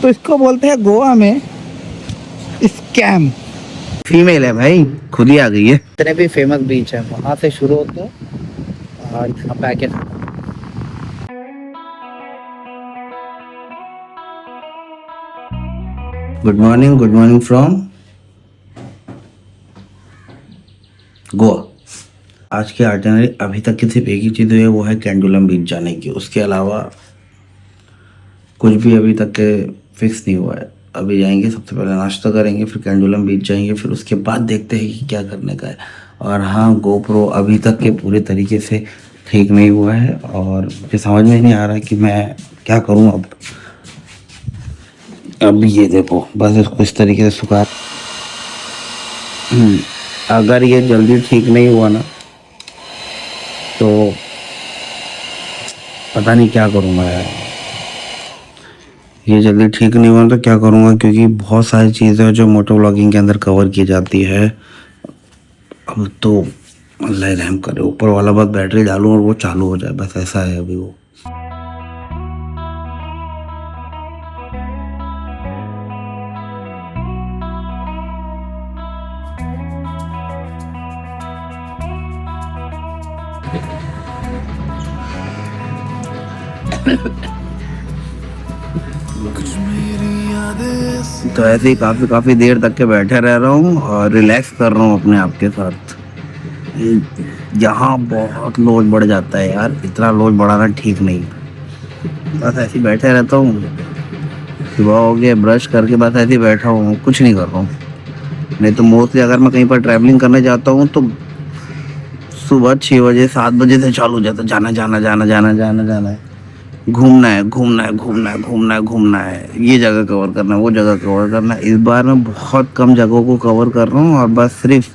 तो इसको बोलते हैं गोवा में स्कैम। फीमेल है भाई, खुद ही आ गई है। इतने भी फेमस बीच है, वहां से शुरू होते हैं और यहाँ पे आके गुड मॉर्निंग फ्रॉम गोवा। आज की आइटनरी अभी तक की सिर्फ एक ही चीज़ हुई है, वो है कैंडुलम बीच जाने की। उसके अलावा कुछ भी अभी तक के फिक्स नहीं हुआ है। अभी जाएंगे, सबसे पहले नाश्ता करेंगे, फिर कैंडुलम बीच जाएंगे, फिर उसके बाद देखते हैं कि क्या करने का है। और हाँ, गोप्रो अभी तक के पूरे तरीके से ठीक नहीं हुआ है और मुझे समझ में नहीं आ रहा कि मैं क्या करूँ अब। अब ये देखो, बस इसको इस तरीके से सुखा। अगर ये जल्दी ठीक नहीं हुआ ना तो पता नहीं क्या करूँगा यार। ये जल्दी ठीक नहीं हुआ तो क्या करूँगा, क्योंकि बहुत सारी चीज़ें हैं जो मोटो व्लॉगिंग के अंदर कवर की जाती है। अब तो अल्लाह रहम करे, ऊपर वाला बस बैटरी डालूँ और वो चालू हो जाए, बस ऐसा है अभी वो। तो ऐसे ही काफ़ी देर तक के बैठे रह रहा हूँ और रिलैक्स कर रहा हूँ अपने आप के साथ। यहाँ बहुत लोड बढ़ जाता है यार, इतना लोड बढ़ाना ठीक नहीं। बस ऐसे ही बैठे रहता हूँ, सुबह हो गया, ब्रश करके बस ऐसे ही बैठा हूँ, कुछ नहीं कर रहा हूँ। नहीं तो मोस्टली अगर मैं कहीं पर ट्रैवलिंग करने जाता हूँ तो सुबह 6 बजे 7 बजे से चालू हो जाता, जाना है, घूमना है, ये जगह कवर करना है, वो जगह कवर करना है। इस बार मैं बहुत कम जगहों को कवर कर रहा हूँ और बस सिर्फ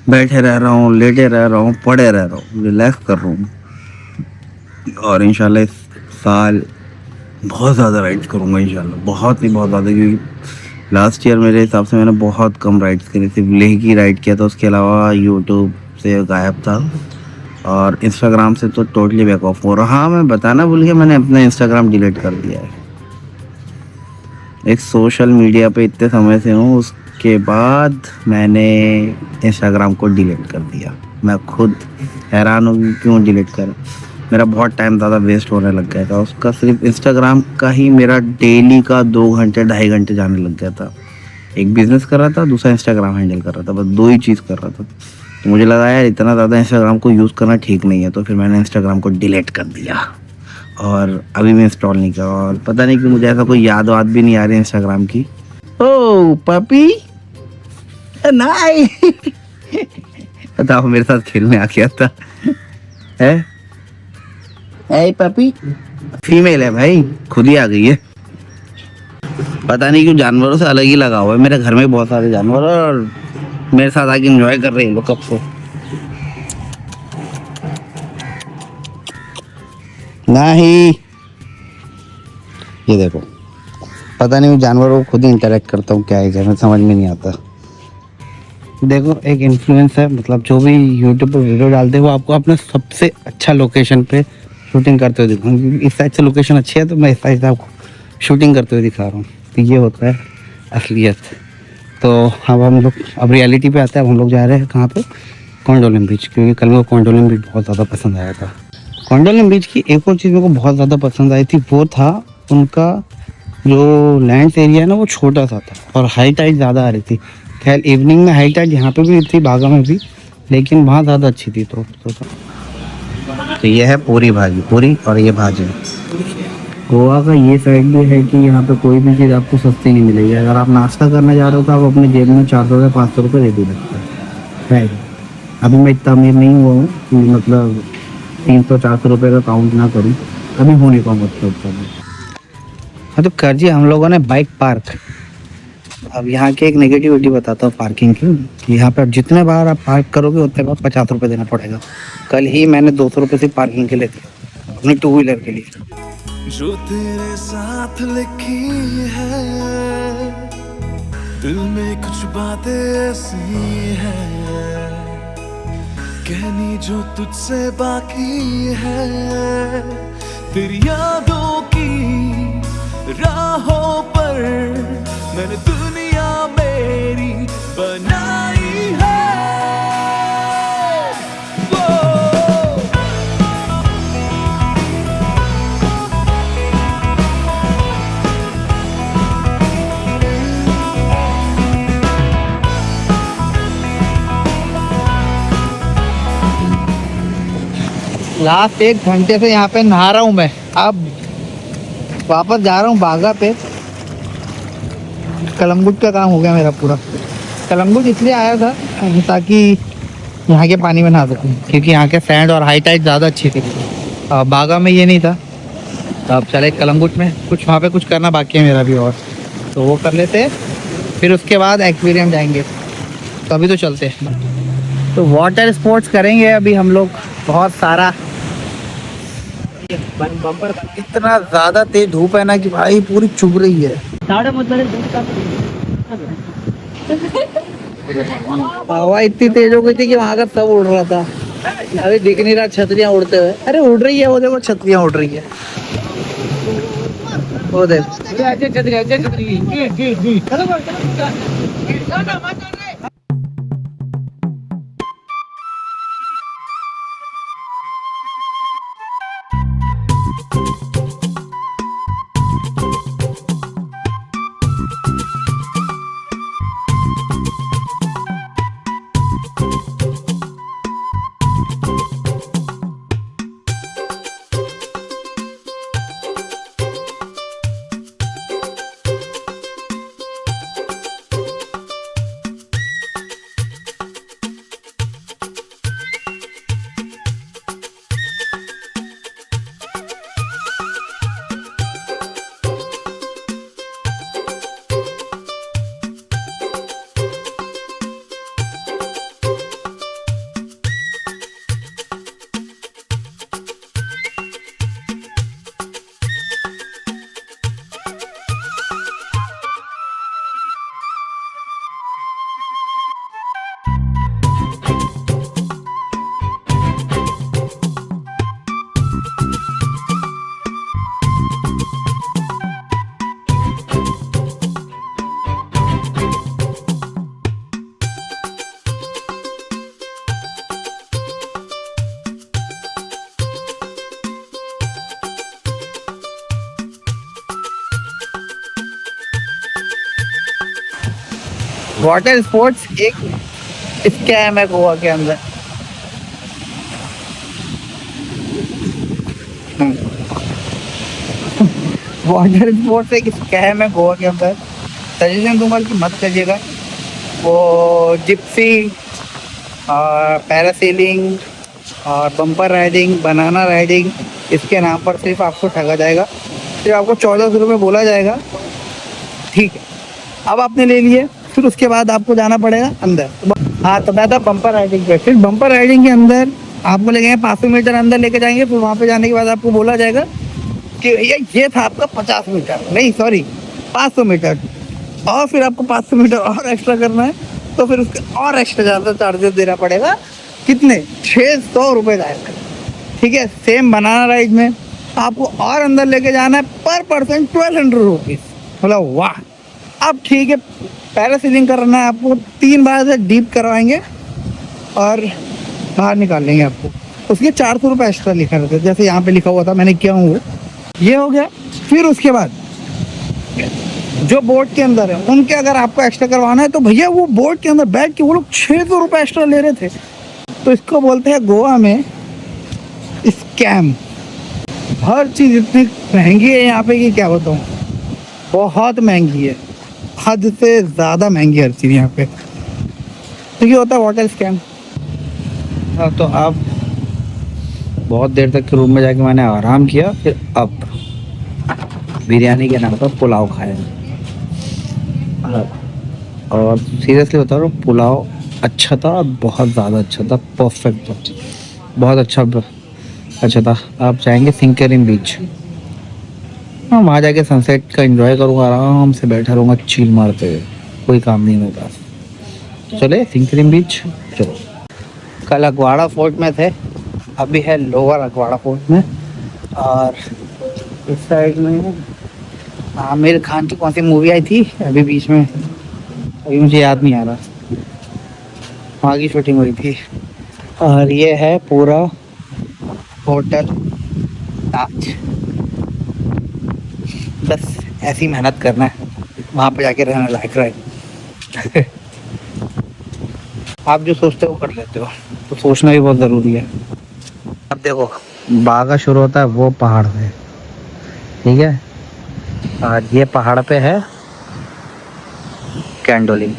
बैठे रह रहा हूँ, लेटे रह रहा हूँ, पड़े रह रहा हूँ, रिलैक्स कर रहा हूँ। और इंशाल्लाह इस साल बहुत ज़्यादा राइड्स करूँगा इंशाल्लाह, बहुत ज़्यादा, क्योंकि लास्ट ईयर मेरे हिसाब से मैंने बहुत कम राइड्स करी, सिर्फ लेह की राइड किया था। उसके अलावा यूट्यूब से गायब था और इंस्टाग्राम से तो टोटली बैक ऑफ हो रहा। हाँ, मैं बताना भूल गया, मैंने अपना इंस्टाग्राम डिलीट कर दिया है। एक सोशल मीडिया पे इतने समय से हूँ, उसके बाद मैंने इंस्टाग्राम को डिलीट कर दिया। मैं खुद हैरान हूँ कि क्यों डिलीट कर, मेरा बहुत टाइम ज़्यादा वेस्ट होने लग गया था उसका। सिर्फ इंस्टाग्राम का ही मेरा डेली का 2 घंटे 2.5 घंटे जाने लग गया था। एक बिज़नेस कर रहा था, दूसरा इंस्टाग्राम हैंडल कर रहा था, बस 2 ही चीज़ कर रहा था। तो मुझे लगा यार इतना ज़्यादा इंस्टाग्राम को यूज़ करना ठीक नहीं है, तो फिर मैंने इंस्टाग्राम को डिलीट कर दिया और अभी मैं इंस्टॉल नहीं किया। और पता नहीं कि मुझे ऐसा कोई याद भी नहीं आ रही इंस्टाग्राम की। ओ पपी नाई बताओ, मेरे साथ खेलने आ गया था है। ए पपी, फीमेल है भाई, खुद ही आ गई है। पता नहीं क्यों जानवरों से अलग ही लगा हुआ है। मेरे घर में बहुत सारे जानवर और मेरे साथ आके एंजॉय कर रहे हैं लोग कब से। नहीं, ये देखो, पता नहीं जानवरों को खुद ही इंटरेक्ट करता हूँ, क्या है क्या, मैं समझ में नहीं आता। देखो, एक इन्फ्लुएंसर मतलब जो भी यूट्यूब पर वीडियो डालते हैं वो आपको अपने सबसे अच्छा लोकेशन पे शूटिंग करते हुए दिखाऊँ। इस साइड से लोकेशन अच्छी है तो मैं इस साइड से आपको शूटिंग करते हुए दिखा रहा हूँ। तो ये होता है असलियत। तो अब हम लोग अब रियलिटी पे आते हैं। अब हम लोग जा रहे हैं कहाँ पे, कोंडोलिम बीच, क्योंकि कल मेरे को कोंडोलिम बीच बहुत ज़्यादा पसंद आया था। कोंडोलिम बीच की एक और चीज़ मेरे को बहुत ज़्यादा पसंद आई थी, वो था उनका जो लैंड एरिया है ना, वो छोटा सा था और हाई टाइड ज़्यादा आ रही थी। खैर इवनिंग में हाई टाइड यहाँ पे भी थी, बागा में भी, लेकिन वहाँ ज़्यादा अच्छी थी। तो ये है पूरी भाजी, पूरी और ये भाजी। गोवा का ये साइड भी है कि यहाँ पे कोई भी चीज़ आपको सस्ती नहीं मिलेगी। अगर आप नाश्ता करने जा रहे हो तो आप अपने जेब में 400 से 500 रुपये दे सकते हैं। अभी मैं इतना अमीर नहीं हुआ हूँ कि मतलब 300-400 रुपये का काउंट ना करूँ, अभी होने का मतलब। हाँ, तो कर जी हम लोगों ने बाइक पार्क। अब यहाँ की एक नेगेटिविटी बताता हूँ पार्किंग की, कि यहाँ पे आप जितने बार आप पार्क करोगे उतने बार 50 रुपये देना पड़ेगा। कल ही मैंने 200 रुपये से पार्किंग के लिए दिया अपनी 2 व्हीलर के लिए। जो तेरे साथ लिखी है दिल में कुछ बातें ऐसी है, कहनी जो तुझसे बाकी है, तेरी यादों की लास्ट 1 घंटे से यहाँ पे नहा रहा हूँ मैं। अब वापस जा रहा हूँ बागा पे। कलमगुट का काम हो गया मेरा पूरा। कलमगुट इसलिए आया था ताकि यहाँ के पानी में नहा सकूँ, क्योंकि यहाँ के सैंड और हाई टाइड ज़्यादा अच्छी थी। बागा में ये नहीं था। तो अब चले कलमगुट में, कुछ वहाँ पे कुछ करना बाकी है मेरा भी, और तो वो कर लेते हैं। फिर उसके बाद एक्वेरियम जाएंगे। तो अभी तो चलते हैं। तो वाटर स्पोर्ट्स करेंगे अभी हम लोग बहुत सारा। इतना ज़्यादा तेज धूप है ना कि भाई पूरी चुभ रही है। हवा इतनी तेज हो गई थी कि वहाँ का सब उड़ रहा था। अभी दिख नहीं रहा छतरियाँ उड़ते हुए। अरे उड़ रही है वो, देखो छतरियाँ उड़ रही है वो देख। वाटर स्पोर्ट्स एक स्कैम है गोवा के अंदर। वाटर स्पोर्ट्स एक स्कैम है गोवा के अंदर। सजेशन दूंगा कि मत करिएगा। वो जिप्सी और पैरासेलिंग और बम्पर राइडिंग, बनाना राइडिंग, इसके नाम पर सिर्फ आपको ठगा जाएगा। सिर्फ आपको 1400 रुपये बोला जाएगा, ठीक है। अब आपने ले लिए, फिर उसके बाद आपको जाना पड़ेगा अंदर। हाँ, तो मैं था बम्पर राइडिंग पे। फिर बम्पर राइडिंग के अंदर आपको ले जाएंगे 500 मीटर अंदर लेके जाएंगे। फिर वहाँ पे जाने के बाद आपको बोला जाएगा कि भैया ये था आपका 50 मीटर, नहीं सॉरी 500 मीटर, और फिर आपको 500 मीटर और एक्स्ट्रा करना है, तो फिर उसका और एक्स्ट्रा ज़्यादा चार्जेस देना पड़ेगा। कितने? 600 रुपये जाएगा, ठीक है। सेम बनाना राइड में आपको और अंदर लेके जाना है, पर पर्सन 1200 रुपीज़। बोला वाह। अब ठीक है, पैरासीलिंग करना है आपको, 3 बार से डीप करवाएंगे और बाहर निकाल लेंगे आपको। उसके 400 रुपये एक्स्ट्रा लिखा रहता है, जैसे यहाँ पे लिखा हुआ था, मैंने किया हूँ वो। ये हो गया। फिर उसके बाद जो बोट के अंदर है उनके अगर आपको एक्स्ट्रा करवाना है, तो भैया वो बोट के अंदर बैठ के वो लोग 600 रुपये एक्स्ट्रा ले रहे थे। तो इसको बोलते हैं गोवा में स्कैम। हर चीज़ इतनी महंगी है यहाँ पे कि क्या बताऊँ, बहुत महंगी है, हद से ज़्यादा महंगी हर चीज़ यहाँ पे। तो ये होता है वाटर स्कैम। तो अब बहुत देर तक के रूम में जाके मैंने आराम किया। फिर अब बिरयानी के नाम पर पुलाव खाया, और सीरियसली बता रहा हूँ, पुलाव अच्छा था, बहुत ज़्यादा अच्छा था, परफेक्ट था, बहुत अच्छा था। आप जाएंगे सिंकरिन बीच, हाँ वहाँ जाके सनसेट का एंजॉय करूँगा, आराम से बैठा रहूँगा चील मारते हुए, कोई काम नहीं मेरे पास। चले सिंकरिन बीच, चलो। कल अगवाड़ा फोर्ट में थे, अभी है लोअर अगवाड़ा फोर्ट में। और इस साइड में आमिर खान की कौन सी मूवी आई थी अभी बीच में, अभी मुझे याद नहीं आ रहा, वहाँ की शूटिंग हुई थी। और ये है पूरा होटल ताज। बस ऐसी मेहनत करना है, वहाँ पे जाके रहना लायक रहे। आप जो सोचते हो वो कर लेते हो, तो सोचना भी बहुत ज़रूरी है। अब देखो बागा शुरू होता है वो पहाड़ से, ठीक है। और ये पहाड़ पे है कैंडोलिम।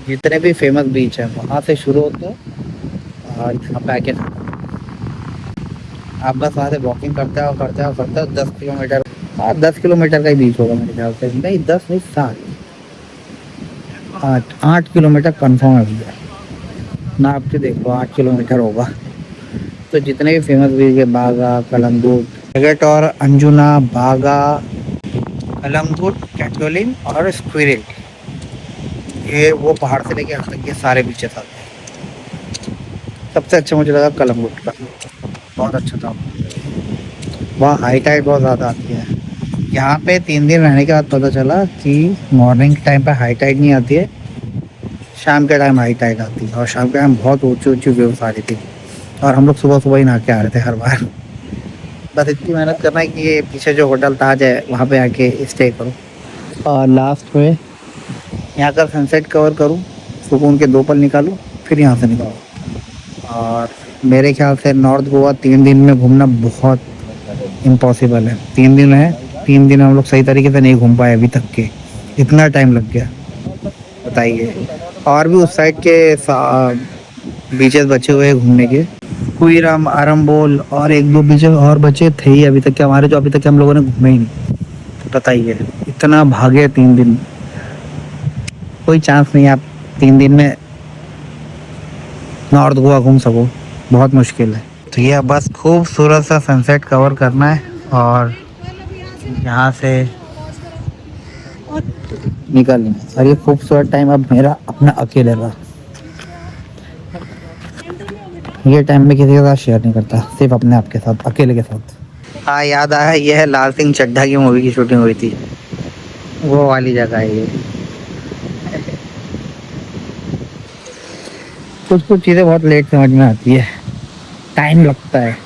जितने भी फेमस बीच है वहाँ से शुरू होते हैं और यहाँ पे आके आप बस वहाँ से वॉकिंग करते हो 10 किलोमीटर। हाँ 10 किलोमीटर का ही बीच होगा मेरे ख्याल से, नहीं 10 नहीं 8 किलोमीटर कन्फर्म है भैया, ना आप देख लो 8 किलोमीटर होगा। तो जितने भी फेमस बीच है बागा, कलंगुट, जगट और अंजुना, बागा, कलंगुट, कैंडोलिम और स्क्विरल, ये वो पहाड़ से लेके यहाँ तक ये सारे बीचेस आते हैं। सबसे अच्छा मुझे लगा कलंगुट का, बहुत अच्छा था। वहाँ हाई टाइड बहुत ज़्यादा आती है। यहाँ पे 3 दिन रहने के बाद पता चला कि मॉर्निंग टाइम पे हाई टाइड नहीं आती है, शाम के टाइम हाई टाइड आती है। और शाम के टाइम बहुत ऊँची ऊँची वेव्स आ रही थी और हम लोग सुबह सुबह ही नहा के आ रहे थे हर बार। बस इतनी मेहनत करना है कि ये पीछे जो होटल ताज है वहाँ पे आके स्टे करो और लास्ट में यहाँ का सनसेट कवर करूँ, सुकून के 2 पल निकालूँ, फिर यहाँ से निकालूँ। और मेरे ख्याल से नॉर्थ गोवा 3 दिन में घूमना बहुत इम्पॉसिबल है। 3 दिन है, 3 दिन हम लोग सही तरीके से नहीं घूम पाए अभी तक के, इतना टाइम लग गया बताइए। और भी उस साइड के बीचेस बचे हुए हैं घूमने के, कुईराम, आरम्बोल और 1-2 बीचेस और बचे थे ही अभी तक के हमारे, जो अभी तक हम लोगों ने घूमे ही नहीं। बताइए इतना भागे 3 दिन, कोई चांस नहीं आप 3 दिन में नॉर्थ गोवा घूम सको, बहुत मुश्किल है। तो ये बस खूबसूरत सा सनसेट कवर करना है और यहाँ से निकलना है। और ये खूबसूरत टाइम अब मेरा अपना अकेले का, ये टाइम में किसी के साथ शेयर नहीं करता, सिर्फ अपने आप के साथ, अकेले के साथ। हाँ याद आया, ये है लाल सिंह चड्ढा की मूवी की शूटिंग हुई थी, वो वाली जगह है ये। कुछ कुछ चीज़ें बहुत लेट समझ में आती है, टाइम लगता है,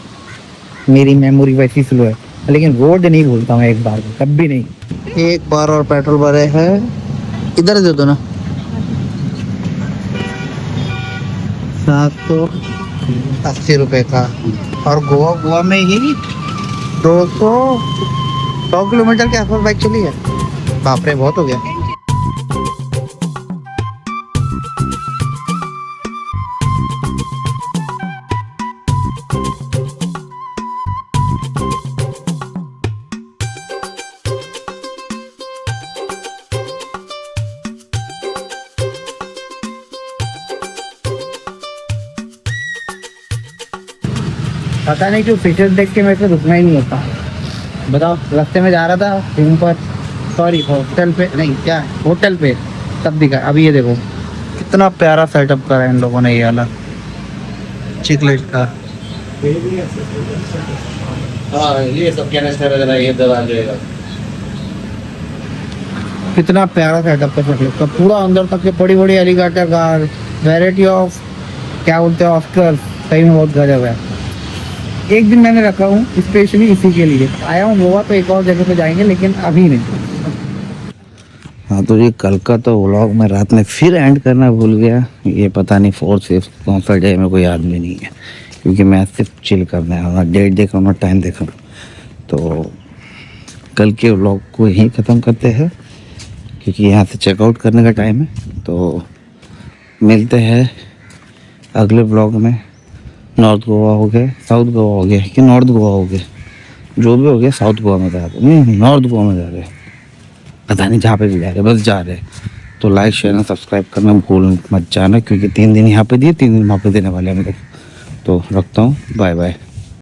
मेरी मेमोरी वैसी स्लो है, लेकिन रोड नहीं भूलता मैं एक बार भी, कभी नहीं। एक बार और पेट्रोल भरे है, इधर दे दो ना। 780 रुपये का। और गोवा में ही 100 किलोमीटर के आसपास बाइक चली है। बाप रे बहुत हो गया। पता नहीं क्यों फिशेस देख के मेरे को रुकना ही नहीं होता। बताओ, रास्ते में जा रहा था रूम पर, सॉरी होटल पे नहीं, क्या होटल पे, तब दिखा। अभी ये देखो कितना प्यारा सेटअप करा है इन लोगों ने, ये वाला चिकलेट का। हाँ ये सब कैनिस्टर वगैरह ये दबा जाएगा। कितना प्यारा सेटअप कर सकते तो पूरा अंदर तक के बड़ी बड़ी एलिगेटर कार, वैरायटी ऑफ क्या बोलते हैं ऑस्कर, सही में बहुत गजब है। एक दिन मैंने रखा हूँ स्पेशली इसी के लिए। आया हूँ गोवा तो एक और जगह पे जाएंगे, लेकिन अभी नहीं। हाँ तो ये कल का तो व्लॉग मैं रात में फिर एंड करना भूल गया। ये पता नहीं 4th 5th कौन सा डे मेरे को याद भी नहीं है, क्योंकि मैं सिर्फ चिल करना है, डेट देखा हूँ, टाइम देखा। तो कल के व्लॉग को यहीं ख़त्म करते हैं, क्योंकि यहाँ से चेकआउट करने का टाइम है। तो मिलते हैं अगले व्लॉग में। नॉर्थ गोवा हो गए, साउथ गोवा हो गया कि नॉर्थ गोवा हो गया, जो भी हो गया, साउथ गोवा में जा रहे, नहीं नॉर्थ गोवा में जा रहे, पता नहीं जहाँ पे भी जा रहे, बस जा रहे। तो लाइक शेयर और सब्सक्राइब करना भूल मत जाना, क्योंकि 3 दिन यहाँ पे दिए, 3 दिन वहाँ पे देने वाले हैं हम लोग। तो रखता हूँ, बाय बाय।